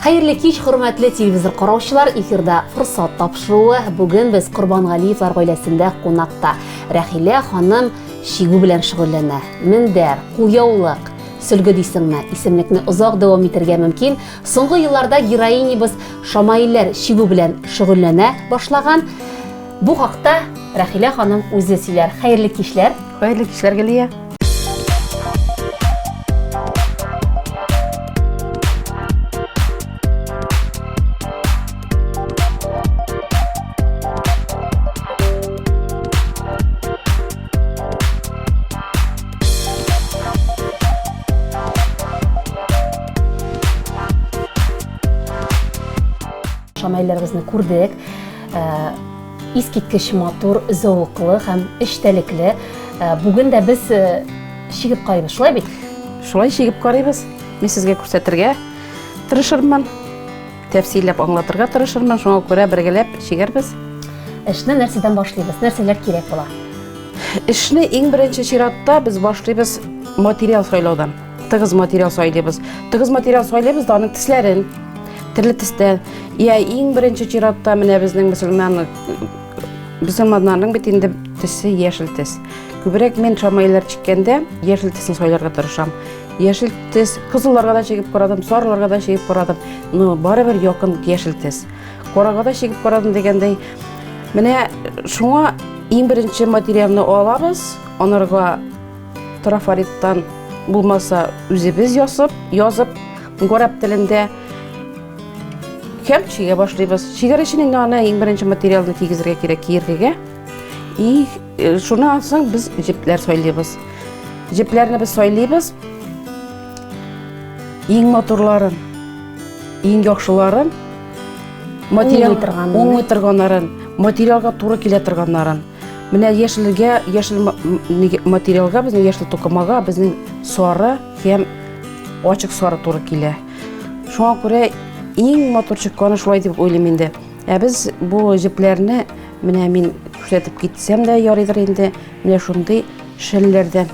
Хәерле кич, хөрмәтле телевизор караучылар, эфирда форсат тапшыруы. Бүген без Курбангалиевлар гаиләсендә кунакта. Рәхилә ханым шигү белән шөгыльләнә. Мендәр, кулъяулык, сөлге дисеңме, исемлекне озак дәвам итәргә мөмкин. Соңгы елларда героинябыз Шамаилләр шигү белән шөгыльләнә башлаган. Бу хакта Рәхилә ханым үзе сөйләр. Хәерле кичләр. Хәерле кичләр, Галия. Шамаилләребезне күрдек. Искиткеч матур, зауыклы һәм эчтәлекле. Бүген дә без шигеп карыйбыз, шулай бит? Шулай шигеп карыйбыз. Мин сезгә күрсәтергә тырышырмын. Тәфсилләп аңлатырга тырышырмын. Шуңа күрә бергәләп шигәрбез. Эшне нәрсәдән башлыйбыз? Нәрсәләр кирәк була? Эшне иң беренче чиратта без башлыйбыз материал сайлаудан. Тыгыз материал сайлыйбыз. Тыгыз материал сайлыйбыз да аның тисләрен, төрле тистә. Я иң беренче чиратта менә безнең мөселманнарның бит инде тисе яшел тис. Күбрәк мен Шамаилләр чиккәндә яшел тисен сайларга тырышам. Яшел тис кызылларга да чигеп карадым, сарыларга да чигеп карадым. Ну, барыбер якын яшел тис. Карага да чигеп карадым дигәндәй. Менә шуңа иң беренче материалны алабыз, анарга трафариттан булмаса үзебез язып, горап телендә һәм шигә башлыйбыз. Шигәр өчен инде аны иң беренче материалны тигезергә кирәк, киергә. И шуны соң без җепләр сайлыйбыз. Җепләрне без сайлыйбыз. Иң матурларын, иң яхшыларын, материал уңый торганнарын, материалга туры килә торганнарын. Менә яшел материалга, безнең яшел токымага, безнең сары һәм ачык сары туры килә. Шуңа күрә иң матур чыкканы шулай дип уйлыйм инде. Без бу җепләрне менә мин күрсәтеп китсәм дә ярыйдыр инде. Менә шундый шәлләрдән.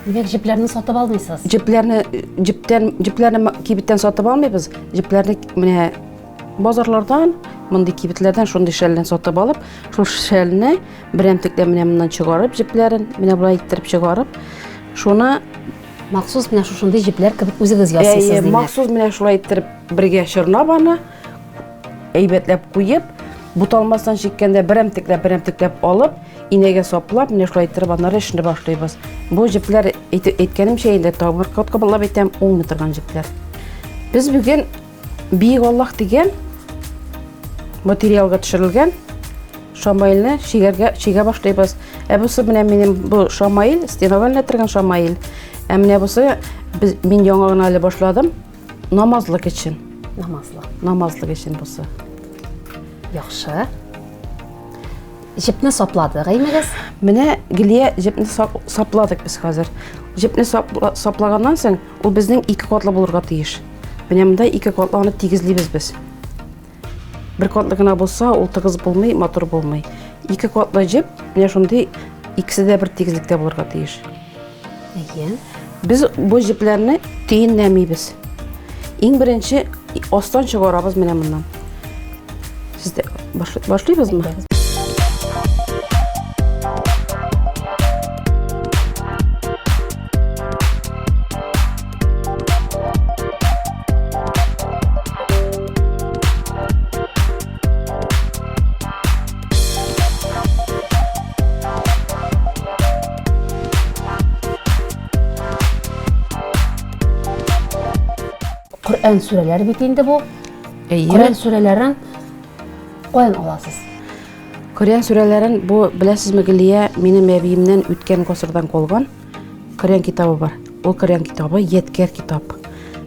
Димәк, җепләрне сатып алмыйсыз? Җепләрне кибеттән сатып алмыйбыз. Җепләрне менә базарлардан, мондый кибетләрдән шундый шәлләрне сатып алып, шул шәлне берәмтекле менә моннан чыгарып, җепләрен менә булай иттереп чыгарып, шуны махсус менә шушындый җепләр кебек үзегез ясыйсыз димәк. Махсус менә шулай иттереп бергә чорнап аны, әйбәтләп куеп, буталмастан чиккәндә берәмтекләп алып, инәгә саплап, менә шулай иттереп аннары эшне башлыйбыз. Бу җепләр әйткәнемчә инде табыр каткабылап әйтәм, уңмый торган җепләр. Без бүген Бийек Аллаһ дигән материалга төшерелгән Шамаилне шигә башлыйбыз. Бусы менә минем бу Шамаил, стеновальне торган Шамаил. Менә бусы мин яңа гына әле башладым. Намазлык өчен. Намазлык өчен бусы. Яхшы. Җепне сапладык, әймәгез? Менә Гилия җепне сапладык без хәзер. Җепне саплаганнан соң ул безнең 2 катлы булырга тиеш. Менә монда 2 катлы аны тигезлибез без. Бер катлы гына булса, ул тыгыз булмый, матур булмый. 2 катлы җеп, менә шундый икесе дә бер тигезлектә булырга тиеш. Biz bu җепләрне төенләмибез. Иң беренче астан чыгарабыз менә моннан. Сез дә башлыйбызмы? Коръән сүрәләре бит инде бу. Коръән сүрәләрен каян аласыз? Коръән сүрәләрен бу беләсезме, Галия, минем әбиемнән үткән гасырдан калган Коръән китабы бар. Ул Коръән китабы яткәр китап.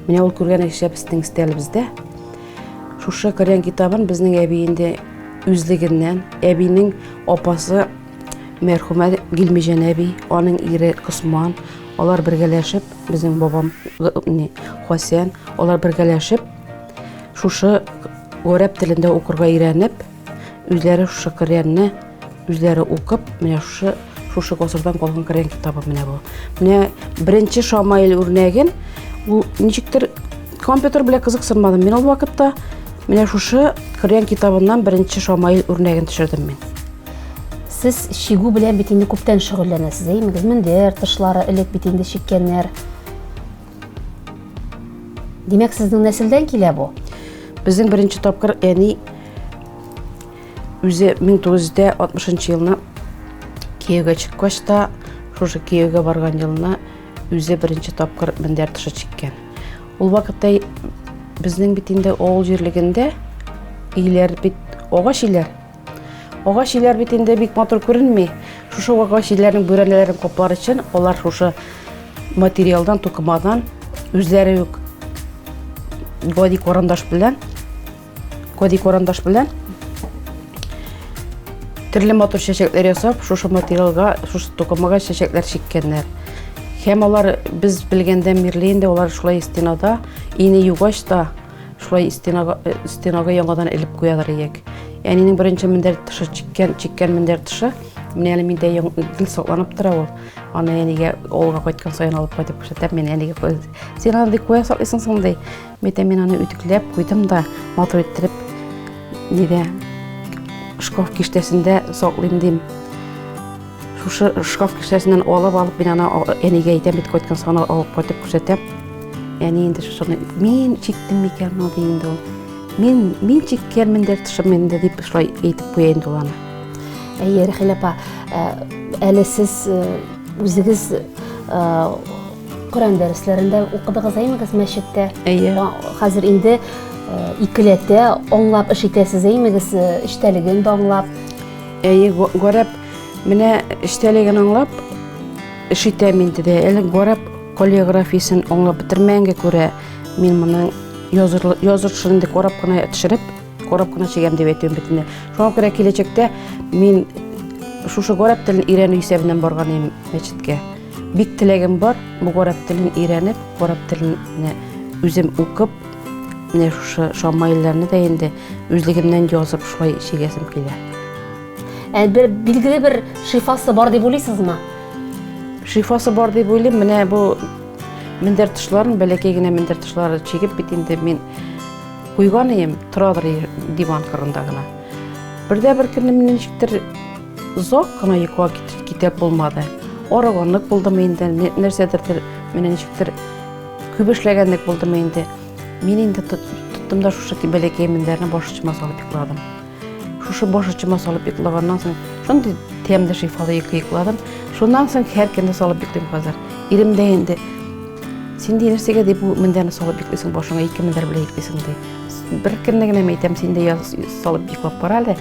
Менә ул күргән эше безнең стәлебездә. Шушы Коръән китабын безнең әби инде үзлегеннән, әбинең апасы мәрхүмә Гилмиҗан әби, аның ире Косман, алар бергәләшеп, безнең бабам Хәсән, алар бергәләшеп, шушы горәп телендә укырга өйрәнеп, үзләре шушы Коръәнне үзләре укып, менә шушы гасырдан калган Коръән китабы менә бу. Менә беренче Шамаил үрнәген ул ничектер компьютер белән кызыксынмадым. Мин ул вакытта менә шушы Коръән китабыннан беренче Шамаил үрнәген төшердем мин. Сез шигу белән бит инде күптән шөгыльләнәсез, әймегез? Мендәр, тышлары элек бит инде чиккәннәр. Димәк, сезнең нәселдән килә бу? Безнең беренче тапкыр әни үзе 1960 елны кияүгә чыккач та, шушы кияүгә барган елны үзе беренче тапкыр мендәр тышы чиккән. Ул вакытта безнең бит инде авыл җирлегендә өйләр бит агач өйләр. Агач өйләр бит инде бик матур күренми. Шушы агач өйләрнең бүрәнәләрен каплар өчен алар шушы материалдан, тукымадан үзләре үк гади карандаш белән төрле матур чәчәкләр ясап, шушы материалга, шушы тукымага чәчәкләр чиккәннәр. Һәм алар без белгәндә мирле инде алар шулай стенада, ине югач та шулай стенага яңадан элеп куялар иек. Әнинең беренче мендәр тышы чиккән мендәр тышы, менә әле миндә гел сакланып тора ул. Аны әнигә авылга кайткан саен алып кайтып күрсәтәм, мен әнигә куйдым. Син аны куя саклыйсың соңдай. Мен аны үтүкләп куйдым да, матур иттереп, нидә шкаф киштәсендә саклыйм дим. Шушы шкаф киштәсеннән алып мен аны әнигә әйтәм, бит кайткан саен алып кайтып күрсәтәм. Әни инде шуны мин чиктем микән ул дигәндә ул. Мин чиккән мендәр тышы менде дип шулай әйтеп куяйын ул аны. Әйе, Рәхил апа, әле сез үзегез Коръән дәресләрендә укыдыгыз, әймегез, мәчеттә? Әйе. Хәзер инде икеләтә аңлап эш итәсез, әймегез, эштәлеген дә аңлап. Әйе, гарәп менә эштәлеген аңлап эш итәм инде дә. Әле гарәп каллиграфиясын аңлап бетермәгәнгә күрә мин моның язырчылыгын карап кына төшереп, карап кына чигәм дип әйтәм бит инде. Шуңа күрә киләчәктә мин шушы гарәп телен өйрәнү исәбеннән барган идем мәчеткә. Бик теләгем бар, бу гарәп телен өйрәнеп, гарәп телене үзем укып, менә шушы Шамаилларны да инде үзлегемнән язып шулай чигәсем килә. Бер билгеле бер шифасы бар дип уйлыйсызмы? Шифасы бар дип уйлыйм. Менә бу мендәр тышларын, бәләкәй генә мендәр тышлары чигеп бит инде мин куйган идем, торадыр диван кырында гына. Бер көнне мине ничектер зак кына йокыга китеп булмады. Арыганлык булдымы инде, нәрсәдер мине ничектер күп эшләгәнлек булдымы инде. Мин инде тоттым да шушы бәләкәй мендәрне башычыма салып йокладым. Шушы башычыма салып йоклаганнан соң шундый тәмле шифалы йокладым. Шуннан соң һәр көнне салып йоклыйм хәзер. Ирем дә инде син дә нәрсәгә дип бу мендәрне салып йоклыйсың, башыңа ике мендәр белән йоклыйсың ди. Бер көнне генә әйтәм, син дә салып йоклап бара әле.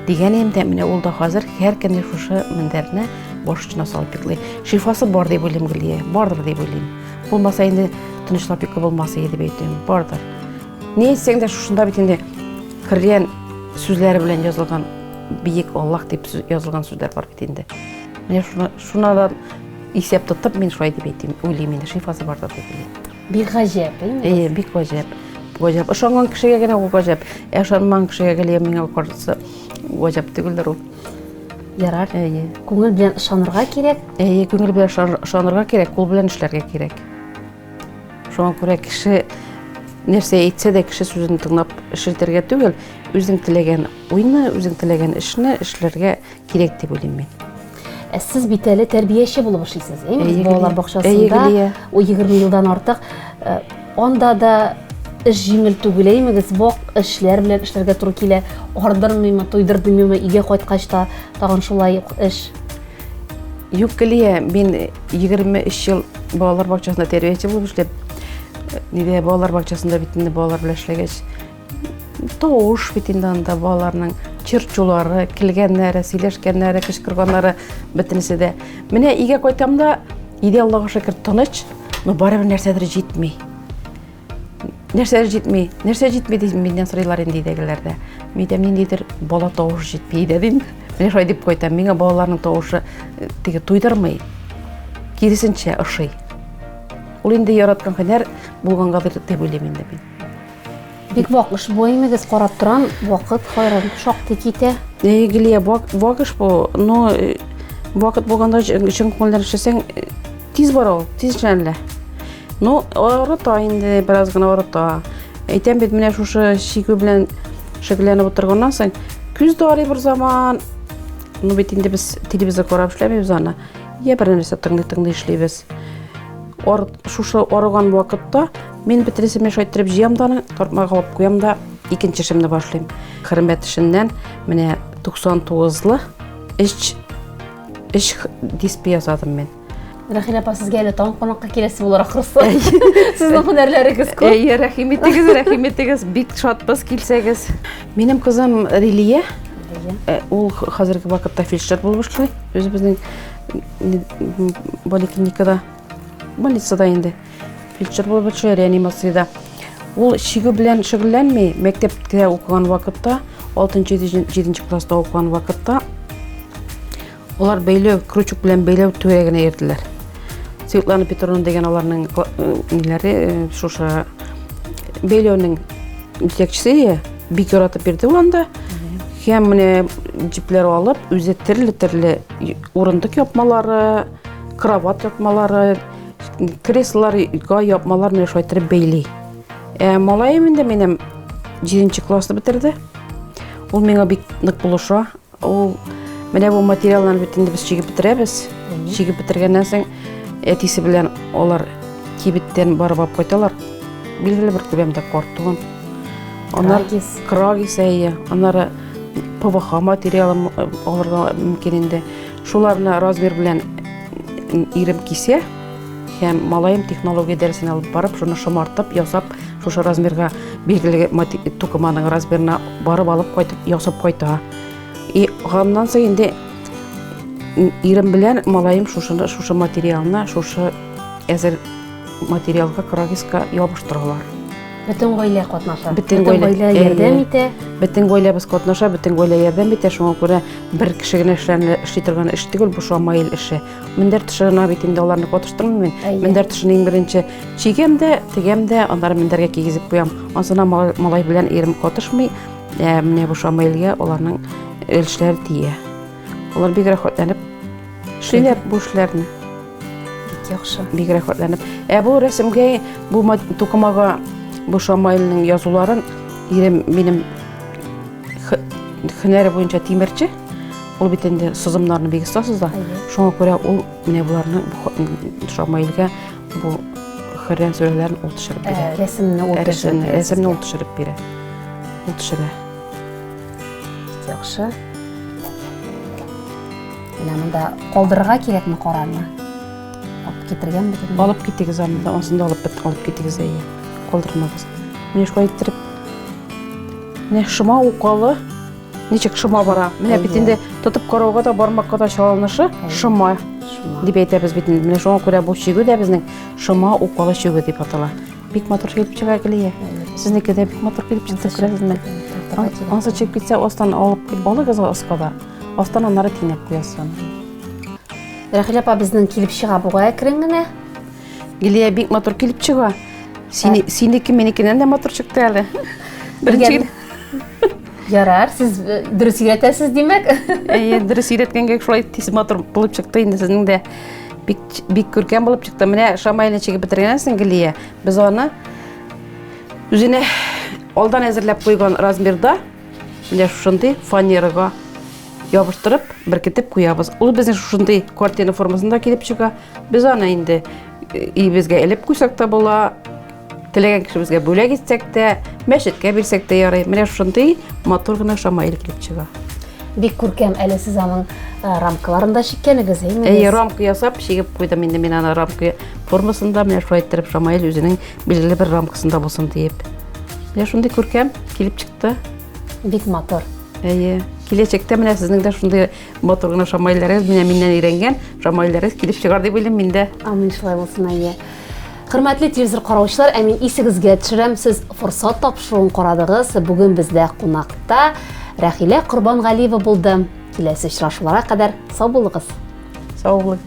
Дигәнем дә менә ул да хәзер һәр көнне шушы мендәрне башычына салып йоклый. Шифасы бар дип уйлыйм гелия, бардыр дип уйлыйм. Булмаса инде тынычлап йоклап булмаса иде дип әйтәм, бардыр. Ни әйтсәң дә шушында бит инде Коръән сүзләре белән язылган, биек Аллаһ дип язылган сүзләр бар бит инде. Менә шунадан исәп тотып мин шулай дип әйтәм, уйлыйм инде шифасы бардыр дип уйлыйм. Бик гаҗәп, әйме? Бик гаҗәп. Гаҗәп. Ышанган кешегә генә ул гаҗәп. Ышанмаган кешегә гелия миңа каршы гаҗәп түгелдер ул. Ярар. Күңел белән ышанырга кирәк. Күңел белән ышанырга кирәк, кул белән эшләргә кирәк. Шуңа күрә кеше нәрсә әйтсә дә кеше сүзен тыңлап эшләргә түгел, үзең теләгән уйны, үзең теләгән эшне эшләргә кирәк дип уйлыйм мин. Сез бит әле тәрбияче булып эшлисез, әйме? Балалар бакчасында 20 елдан артык. Анда да эш җиңел түгел, әймегез? Бак эшләр белән эшләргә туры килә. Ардырмыймы, туйдырмыймы, өйгә кайткач та тагын шулай эш. Юк килә, мин 23 ел балалар бакчасында тәрбияче булып эшләп, нидә балалар бакчасында бит инде балалар белән эшләгәч, тавыш бит инде анда балаларның чырчулары, килгәннәре, сөйләшкәннәре, кычкырганнары бөтенесе дә. Менә өйгә кайтам да, иде Аллаһка шөкер тыныч, но барыбер нәрсәдер җитми. Нәрсә җитми дип миннән сорыйлар инде өйдәгеләрдә. Миндә ниндидер бала тавышы җитми иде дим. Менә шулай дип кайтам, миңа балаларның тавышы теге туйдырмый. Киресенчә ошый. Ул инде яраткан һөнәр булгангадыр дип уйлыйм инде мин. Бик вак эш бу, әймегез? Карап торам, вакыт хайран шактый китә. Гелия, вак эш бу, но вакыт булганда чын күңелдән эшләсәң тиз бара ул, тиз эшләнелә. Ну, арыта инде, biraz гына арыта. Әйтәм бит, менә шушы шигү белән шөгыльләнеп утырганнан соң, күз дә арый бер заман. Ну бит инде без телевизор карап эшләмибез аны. Я бер нәрсә тыңлый эшлибез. Шушы арыган вакытта мин битресемне шайтырып җыям да аны, тартмага алып куям да, икенче эшемне башлыйм. Хөрмәт эшеннән менә 99-лы эш диспе ясадым мен. Рәхилә апа, сезгә әле таң кунакка киләсе булыр ахрысы. Сезнең һөнәрләрегез күп. Рәхим итегез, бик шатбыз килсәгез. Минем кызым Рилия, ул хәзерге вакытта фельдшер булып эшли. Үзебезнең больницада инде фельдшер булып эшли, реанимациядә. Ул шигү белән шөгыльләнми, мәктәптә укыган вакытта, 6-7 класста укыган вакытта олар бәйләү, крючок белән бәйләү түрәгенә йөрделәр. Светлана Петровна дигән аларның ниләре, шушы бәйләүнең җитәкчесе бик яратып бирде ул анда. Һәм менә җипләр алып, үзе төрле урындык япмалары, кровать япмалары, креслоларга япмалар менә шайтырып бәйли. Малаем инде минем 7 классны бетерде. Ул миңа бик нык булыша. Ул менә бу материалларны бит инде без чигеп бетерәбез. Чигеп бетергәннән соң әтисе белән алар кибеттән барып алып кайталар. Билгеле бер күләмдә картон. Аннар крагис әйе, аннары ПВХ материалын алырга мөмкин инде. Шуларны размер белән ирем кисә. Һәм малаем технология дәресен алып барып, шуны шомартып, ясап, шушы размерга билгеле тукыманың размерына барып алып кайтып, ясап кайта. Ганнан соң инде ирем белән малаем шушы материалны, шушы әзер материалга крагиска ябыштыралар. Бөтен гаилә катнаша. Бөтен гаилә ярдәм итә. Бөтен гаиләбез катнаша, бөтен гаилә ярдәм итә. Шуңа күрә бер кеше генә эшли торган эш түгел бу шамаил эше. Мендәр тышына бит инде аларны катыштырмыйм мин. Мендәр тышын иң беренче чигәм дә, тегәм дә, аннары мендәргә кигезеп куям. Ансына малай белән ирем катышмый. Менә бу шамаилгә аларның эшләре тия. Алар бик рәхәтләнеп эшлиләр бу эшләрне. Бик яхшы. Бик рәхәтләнеп. Бу рәсемгә, бу тукымага бу шамаилның язуларын ирем минем һөнәре буенча тимерче. Ул бит инде сызымнарны бик остасыз да. Шуңа күрә ул менә буларны шамаилгә бу Коръән сүрәләрен ул төшереп бирә. Рәсемне ул төшереп бирә. Ул төшерә. Яхшы. Менә монда калдырырга кирәкме карарны? Алып китергән бит. Алып китегез аны, ансында алып китегез әйе. Калдырмагыз. Менә шулай иттереп. Менә шома укалы. Ничек шома бара? Менә бит инде тотып карауга да бармакка да чалынышы шома. Дип әйтәбез бит инде. Менә шуңа күрә бу шигү дә безнең шома укалы шигү дип атала. Бик матур килеп чыга Гөлия. Сезнеке дә бик матур килеп чыкты, күрәсезме? Ансы чыгып китсә, астан алыгыз аскада. Астан аннары тинеп куясыз. Рәхилә апа, безнең килеп чыга буга әкрен генә. Гөлия бик матур килеп чыга. Синеке минекеннән дә матур чыкты әле. Беренче Ярар, сез дөрес өйрәтәсез димәк. Дөрес өйрәткәнгә шулай тиз матур булып чыкты инде сезнең дә. Бик күркәм булып чыкты. Менә шамайлны чигеп бетергәннән соң Гөлия, без аны үзенә алдан әзерләп куйган размерда, менә шундый фанерага ябыштырып, беркетеп куябыз. Ул безнең шундый картина формасында килеп чыга. Без аны инде өебезгә элеп куйсак та була. Теләгән кешебезгә бүләк итсәк тә, мәчеткә бирсәк тә ярый. Менә шундый матур гына шамаил килеп чыга. Бик күркәм, әле сез аның рамкаларында чиккәнегез, әйме? Рамка ясап, чигеп куйдым инде мин аны рамка формасында, менә шулай иттереп шамаил үзенең билгеле бер рамкасында булсын дип. Менә шундый күркәм килеп чыкты. Бик матур. Киләчәктә менә сезнең дә шундый матур гына шамаилларыгыз, миннән өйрәнгән шамаилларыгыз килеп чыгар дип уйлыйм мин дә. Амин, шулай булсын, әйе. Хөрмәтле телевизор караучылар, мин исегезгә төшерәм, сез форсат тапшыруын карадыгыз. Бүген бездә кунакта Рәхилә Корбангалиева булды. Киләсе очрашуларга кадәр сау булыгыз. Сау булыгыз.